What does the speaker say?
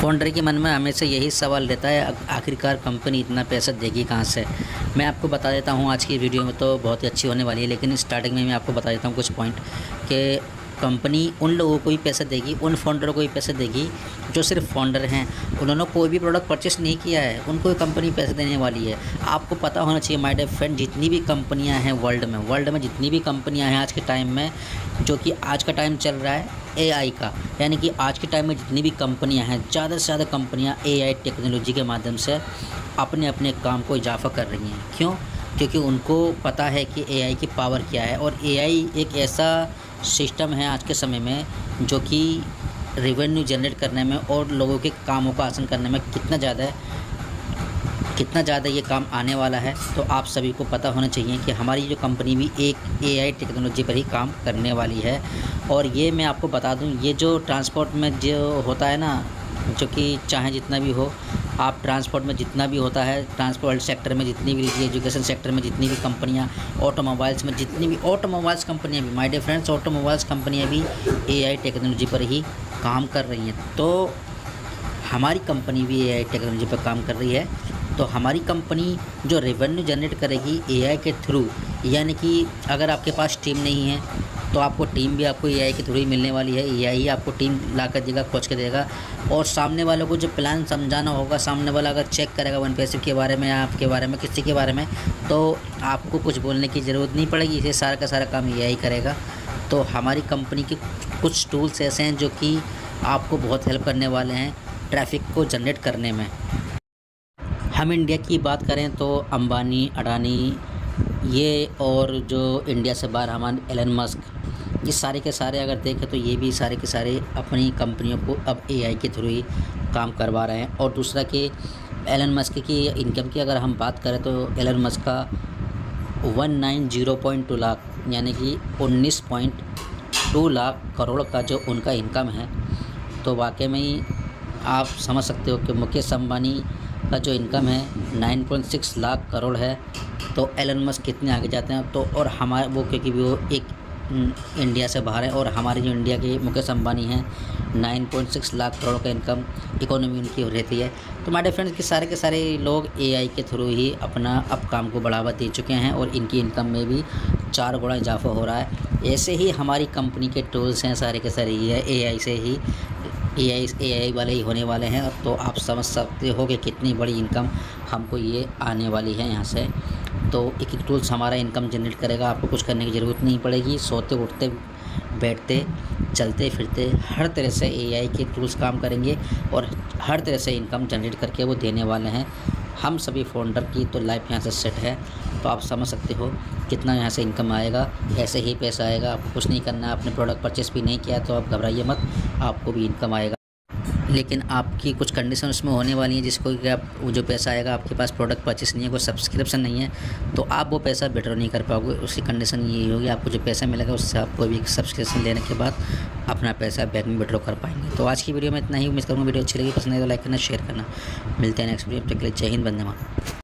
Founder के मन में हमेशा यही सवाल रहता है, आखिरकार कंपनी इतना पैसा देगी कहाँ से। मैं आपको बता देता हूँ, आज की वीडियो में तो बहुत ही अच्छी होने वाली है, लेकिन स्टार्टिंग में मैं आपको बता देता हूँ कुछ पॉइंट कि कंपनी उन लोगों को ही पैसा देगी, उन फाउंडर को ही पैसा देगी जो सिर्फ फाउंडर हैं। उन्होंने कोई भी प्रोडक्ट परचेस नहीं किया है, उनको ही कंपनी पैसे देने वाली है। आपको पता होना चाहिए माय डियर फ्रेंड, जितनी भी कंपनियां हैं वर्ल्ड में जितनी भी कंपनियां हैं आज के टाइम में, जो कि आज का टाइम चल रहा है एआई का, यानी कि आज के टाइम में जितनी भी कंपनियां हैं, ज़्यादा से ज़्यादा कंपनियां एआई टेक्नोलॉजी के माध्यम से अपने अपने काम को इजाफा कर रही हैं। क्यों? क्योंकि उनको पता है कि एआई की पावर क्या है, और एआई एक ऐसा सिस्टम है आज के समय में जो कि रेवेन्यू जनरेट करने में और लोगों के कामों को आसान करने में कितना ज़्यादा ये काम आने वाला है। तो आप सभी को पता होना चाहिए कि हमारी जो कंपनी भी एक एआई टेक्नोलॉजी पर ही काम करने वाली है। और ये मैं आपको बता दूं, ये जो ट्रांसपोर्ट में जो होता है ना, जो कि चाहे जितना भी हो, आप ट्रांसपोर्ट में जितना भी होता है, ट्रांसपोर्ट सेक्टर में जितनी भी, एजुकेशन सेक्टर में जितनी भी कंपनियां, ऑटोमोबाइल्स में जितनी भी ऑटोमोबाइल्स कंपनियां भी, माय डियर फ्रेंड्स, ऑटोमोबाइल्स कंपनियां भी एआई टेक्नोलॉजी पर ही काम कर रही हैं। तो हमारी कंपनी भी एआई टेक्नोलॉजी पर काम कर रही है। तो हमारी कंपनी जो रेवेन्यू जनरेट करेगी एआई के थ्रू, यानी कि अगर आपके पास टीम नहीं है तो आपको टीम भी आपको एआई के थ्रू ही मिलने वाली है। एआई आपको टीम ला कर देगा, खोज के देगा, और सामने वालों को जो प्लान समझाना होगा, सामने वाला अगर चेक करेगा वन पैसिव के बारे में, आपके बारे में, किसी के बारे में, तो आपको कुछ बोलने की ज़रूरत नहीं पड़ेगी। इसे सारा का सारा काम एआई करेगा। तो हमारी कंपनी के कुछ टूल्स ऐसे हैं जो कि आपको बहुत हेल्प करने वाले हैं ट्रैफिक को जनरेट करने में। हम इंडिया की बात करें तो अंबानी, अडानी, ये और जो इंडिया से बाहर हमारे एलन मस्क, ये सारे के सारे अगर देखें तो ये भी सारे के सारे अपनी कंपनियों को अब एआई के थ्रू ही काम करवा रहे हैं। और दूसरा कि एलन मस्क की इनकम की अगर हम बात करें तो एलन मस्क का 190.2 लाख, यानी कि 19.2 लाख करोड़ का जो उनका इनकम है, तो वाकई में ही आप समझ सकते हो कि मुकेश अंबानी का जो इनकम है 9.6 लाख करोड़ है। तो एलन मस्क कितने आगे जाते हैं। तो और हमारे वो, क्योंकि वो एक इंडिया से बाहर है, और हमारे जो इंडिया के मुकेश अंबानी हैं 9.6 लाख करोड़ का इनकम इकोनॉमी उनकी रहती है। तो माय डियर फ्रेंड्स कि सारे के सारे लोग एआई के थ्रू ही अपना अब काम को बढ़ावा दे चुके हैं, और इनकी इनकम में भी 4 गुना इजाफा हो रहा है। ऐसे ही हमारी कंपनी के टूल्स हैं सारे के सारे ही है एआई से ही, एआई वाले ही होने वाले हैं। तो आप समझ सकते हो कि कितनी बड़ी इनकम हमको ये आने वाली है यहाँ से। तो एक एक टूल्स हमारा इनकम जनरेट करेगा, आपको कुछ करने की ज़रूरत नहीं पड़ेगी। सोते उठते बैठते चलते फिरते हर तरह से एआई के टूल्स काम करेंगे, और हर तरह से इनकम जनरेट करके वो देने वाले हैं। हम सभी फाउंडर की तो लाइफ यहाँ से सेट है। तो आप समझ सकते हो कितना यहाँ से इनकम आएगा, ऐसे ही पैसा आएगा। आपको कुछ नहीं करना है, आपने प्रोडक्ट परचेस भी नहीं किया तो आप घबराइए मत, आपको भी इनकम आएगा। लेकिन आपकी कुछ कंडीशन उसमें होने वाली हैं, जिसको कि आप वो जो पैसा आएगा, आपके पास प्रोडक्ट परचेस नहीं है, कोई सब्सक्रिप्शन नहीं है, तो आप वो पैसा विड्रॉ नहीं कर पाओगे। उसकी कंडीशन यही होगी, आपको जो पैसा मिलेगा उससे आपको भी सब्सक्रिप्शन लेने के बाद अपना पैसा बैंक में विड्रॉ कर पाएंगे। तो आज की वीडियो में इतना ही। उम्मीद करूँगा वीडियो अच्छी लगी, पसंद आए तो लाइक करना, शेयर करना। मिलते हैं नेक्स्ट वीडियो, तब तक के लिए जय हिंद, वंदे मातरम।